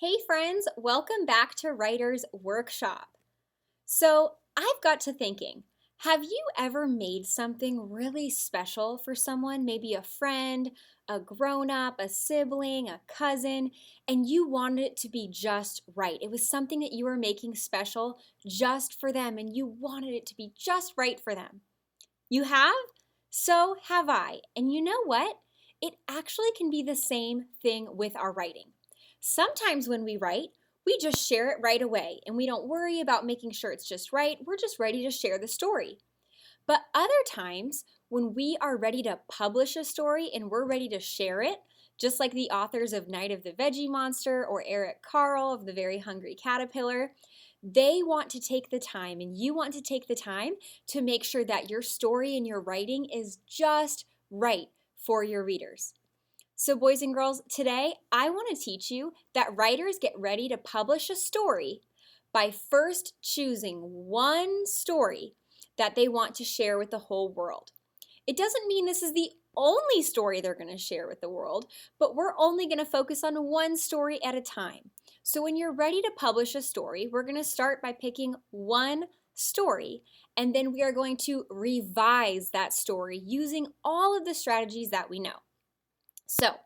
Hey friends, welcome back to Writer's Workshop. So I've got to thinking, have you ever made something really special for someone, maybe a friend, a grown-up, a sibling, a cousin, and you wanted it to be just right? It was something that you were making special just for them and you wanted it to be just right for them. You have? So have I. And you know what? It actually can be the same thing with our writing. Sometimes when we write, we just share it right away and we don't worry about making sure it's just right. We're just ready to share the story. But other times, when we are ready to publish a story and we're ready to share it, just like the authors of Night of the Veggie Monster or Eric Carle of The Very Hungry Caterpillar, they want to take the time and you want to take the time to make sure that your story and your writing is just right for your readers. So boys and girls, today I want to teach you that writers get ready to publish a story by first choosing one story that they want to share with the whole world. It doesn't mean this is the only story they're going to share with the world, but we're only going to focus on one story at a time. So when you're ready to publish a story, we're going to start by picking one story, and then we are going to revise that story using all of the strategies that we know. So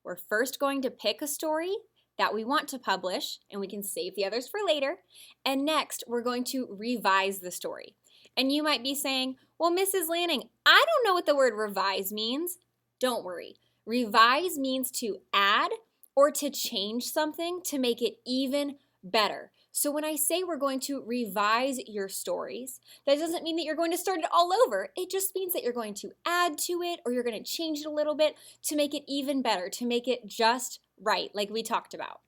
we're first going to pick a story that we want to publish, and we can save the others for later. And next, we're going to revise the story. And you might be saying, well, Mrs. Lanning, I don't know what the word revise means. Don't worry. Revise means to add or to change something to make it even better. So when I say we're going to revise your stories, that doesn't mean that you're going to start it all over. It just means that you're going to add to it or you're going to change it a little bit to make it even better, to make it just right, like we talked about.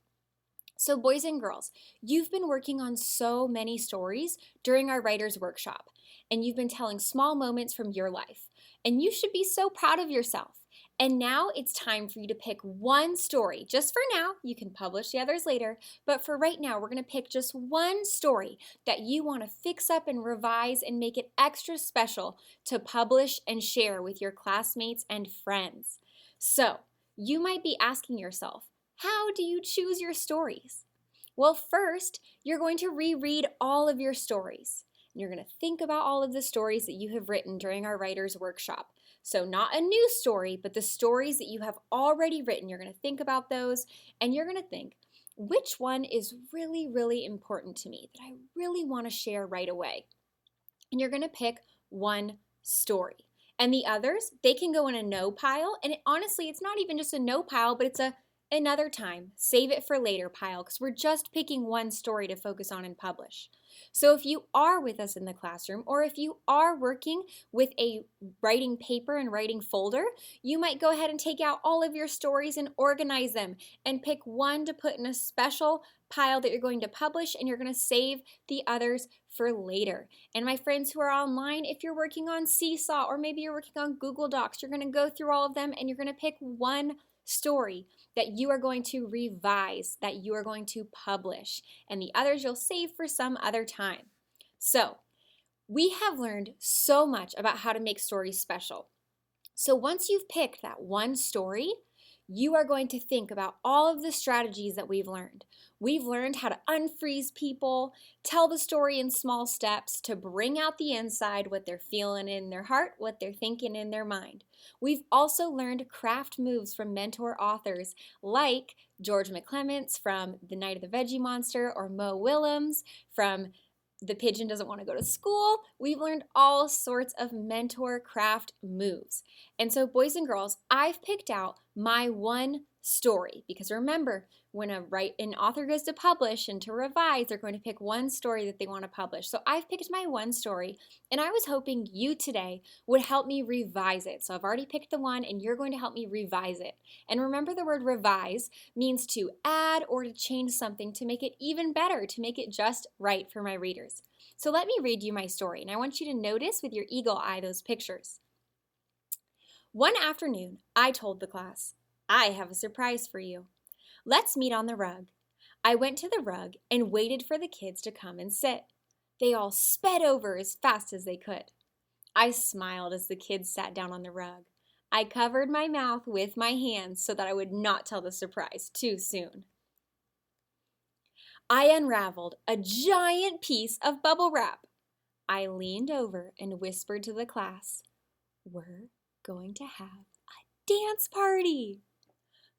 So boys and girls, you've been working on so many stories during our writer's workshop, and you've been telling small moments from your life, and you should be so proud of yourself. And now it's time for you to pick one story. Just for now, you can publish the others later, but for right now, we're going to pick just one story that you want to fix up and revise and make it extra special to publish and share with your classmates and friends. So, you might be asking yourself, how do you choose your stories? Well, first, you're going to reread all of your stories. You're going to think about all of the stories that you have written during our writer's workshop. So not a new story, but the stories that you have already written. You're going to think about those, and you're going to think, which one is really, really important to me that I really want to share right away? And you're going to pick one story. And the others, they can go in a no pile. And honestly, it's not even just a no pile, but it's another time, save it for later pile, because we're just picking one story to focus on and publish. So if you are with us in the classroom, or if you are working with a writing paper and writing folder, you might go ahead and take out all of your stories and organize them and pick one to put in a special pile that you're going to publish, and you're going to save the others for later. And my friends who are online, if you're working on Seesaw or maybe you're working on Google Docs, you're going to go through all of them and you're going to pick one story that you are going to revise, that you are going to publish, and the others you'll save for some other time. So, we have learned so much about how to make stories special. So once you've picked that one story, you are going to think about all of the strategies that we've learned. We've learned how to unfreeze people, tell the story in small steps to bring out the inside, what they're feeling in their heart, what they're thinking in their mind. We've also learned craft moves from mentor authors like George McClements from The Night of the Veggie Monster or Mo Willems from The Pigeon Doesn't Want to Go to School. We've learned all sorts of mentor craft moves. And so boys and girls, I've picked out my one story because remember, when an author goes to publish and to revise, they're going to pick one story that they want to publish. So I've picked my one story, and I was hoping you today would help me revise it. So I've already picked the one, and you're going to help me revise it. And remember, the word revise means to add or to change something to make it even better, to make it just right for my readers. So let me read you my story, and I want you to notice with your eagle eye those pictures. One afternoon, I told the class, I have a surprise for you. Let's meet on the rug. I went to the rug and waited for the kids to come and sit. They all sped over as fast as they could. I smiled as the kids sat down on the rug. I covered my mouth with my hands so that I would not tell the surprise too soon. I unraveled a giant piece of bubble wrap. I leaned over and whispered to the class, "We're going to have a dance party."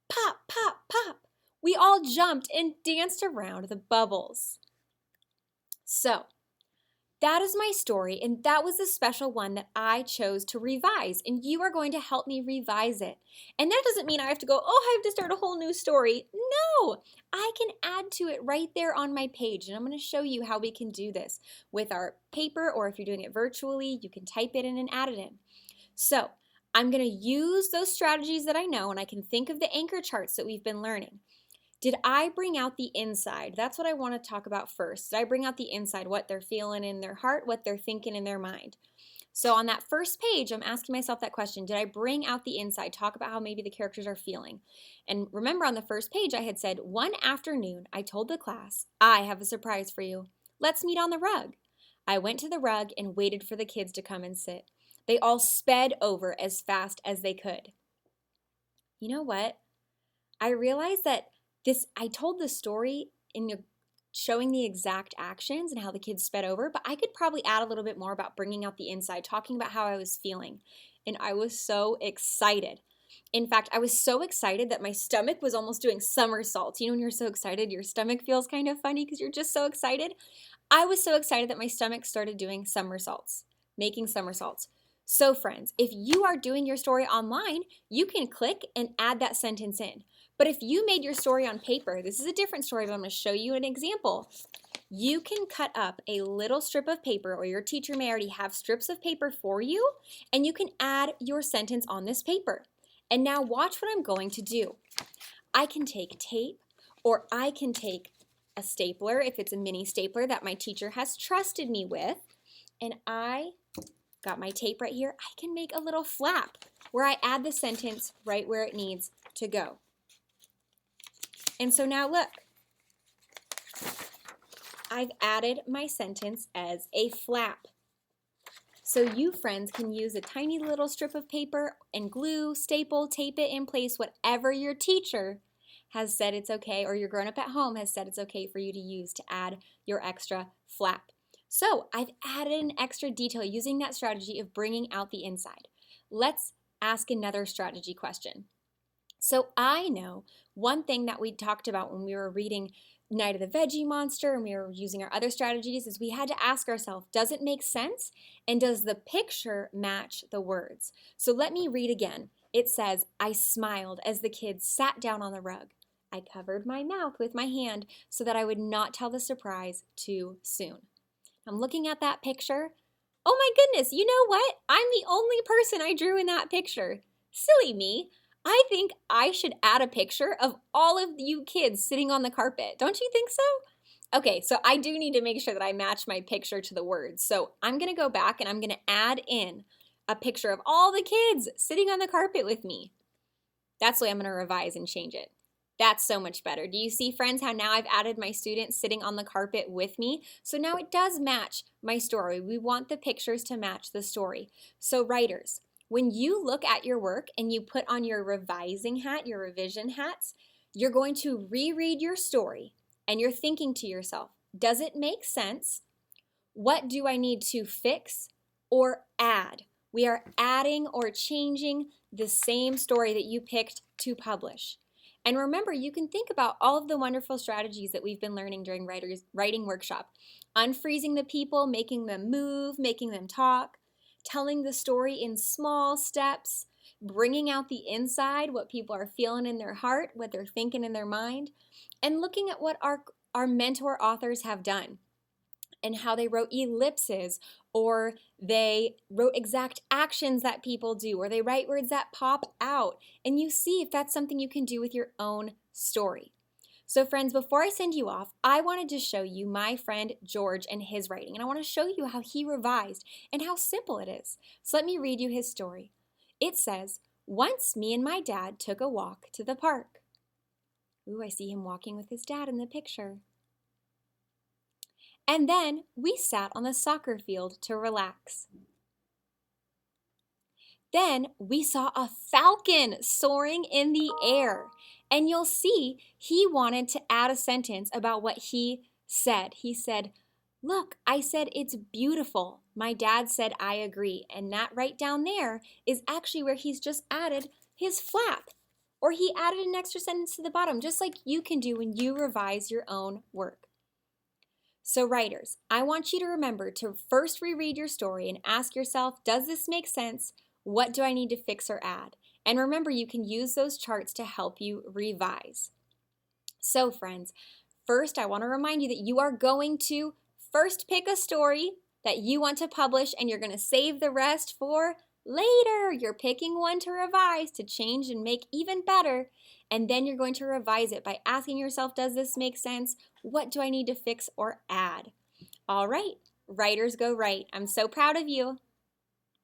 Pop, pop, pop. We all jumped and danced around the bubbles. So, that is my story, and that was the special one that I chose to revise, and you are going to help me revise it. And that doesn't mean I have to go, oh, I have to start a whole new story. No, I can add to it right there on my page, and I'm going to show you how we can do this with our paper, or if you're doing it virtually, you can type it in and add it in. So, I'm going to use those strategies that I know, and I can think of the anchor charts that we've been learning. Did I bring out the inside? That's what I want to talk about first. Did I bring out the inside, what they're feeling in their heart, what they're thinking in their mind? So on that first page, I'm asking myself that question. Did I bring out the inside? Talk about how maybe the characters are feeling. And remember on the first page, I had said, one afternoon, I told the class, I have a surprise for you. Let's meet on the rug. I went to the rug and waited for the kids to come and sit. They all sped over as fast as they could. You know what? I realized that I told the story in showing the exact actions and how the kids sped over, but I could probably add a little bit more about bringing out the inside, talking about how I was feeling. And I was so excited. In fact, I was so excited that my stomach was almost doing somersaults. You know, when you're so excited, your stomach feels kind of funny because you're just so excited. I was so excited that my stomach started doing somersaults, making somersaults. So friends, if you are doing your story online, you can click and add that sentence in. But if you made your story on paper, this is a different story, but I'm going to show you an example. You can cut up a little strip of paper, or your teacher may already have strips of paper for you, and you can add your sentence on this paper. And now watch what I'm going to do. I can take tape, or I can take a stapler, if it's a mini stapler that my teacher has trusted me with, and I got my tape right here. I can make a little flap where I add the sentence right where it needs to go. And so now look, I've added my sentence as a flap. So you friends can use a tiny little strip of paper and glue, staple, tape it in place, whatever your teacher has said it's okay, or your grown-up at home has said it's okay for you to use to add your extra flap. So I've added an extra detail using that strategy of bringing out the inside. Let's ask another strategy question. So I know one thing that we talked about when we were reading Night of the Veggie Monster and we were using our other strategies is we had to ask ourselves, does it make sense? And does the picture match the words? So let me read again. It says, I smiled as the kids sat down on the rug. I covered my mouth with my hand so that I would not tell the surprise too soon. I'm looking at that picture. Oh my goodness, you know what? I'm the only person I drew in that picture. Silly me. I think I should add a picture of all of you kids sitting on the carpet. Don't you think so? Okay, so I do need to make sure that I match my picture to the words. So I'm going to go back and I'm going to add in a picture of all the kids sitting on the carpet with me. That's the way I'm going to revise and change it. That's so much better. Do you see, friends, how now I've added my students sitting on the carpet with me? So now it does match my story. We want the pictures to match the story. So writers, when you look at your work and you put on your revising hat, your revision hats, you're going to reread your story and you're thinking to yourself, does it make sense? What do I need to fix or add? We are adding or changing the same story that you picked to publish. And remember, you can think about all of the wonderful strategies that we've been learning during writing workshop. Unfreezing the people, making them move, making them talk, telling the story in small steps, bringing out the inside, what people are feeling in their heart, what they're thinking in their mind, and looking at what our mentor authors have done and how they wrote ellipses, or they wrote exact actions that people do, or they write words that pop out, and you see if that's something you can do with your own story. So friends, before I send you off, I wanted to show you my friend George and his writing, and I want to show you how he revised and how simple it is. So let me read you his story. It says, once me and my dad took a walk to the park. Ooh, I see him walking with his dad in the picture. And then we sat on the soccer field to relax. Then we saw a falcon soaring in the air, And you'll see he wanted to add a sentence about what he said. He said, "Look, I said it's beautiful. My dad said I agree." And that right down there is actually where he's just added his flap. Or he added an extra sentence to the bottom, just like you can do when you revise your own work. So writers, I want you to remember to first reread your story and ask yourself, does this make sense? What do I need to fix or add? And remember, you can use those charts to help you revise. So friends, first I want to remind you that you are going to first pick a story that you want to publish, and you're going to save the rest for later. You're picking one to revise, to change and make even better, and then you're going to revise it by asking yourself, does this make sense? What do I need to fix or add? All right, writers go write. I'm so proud of you.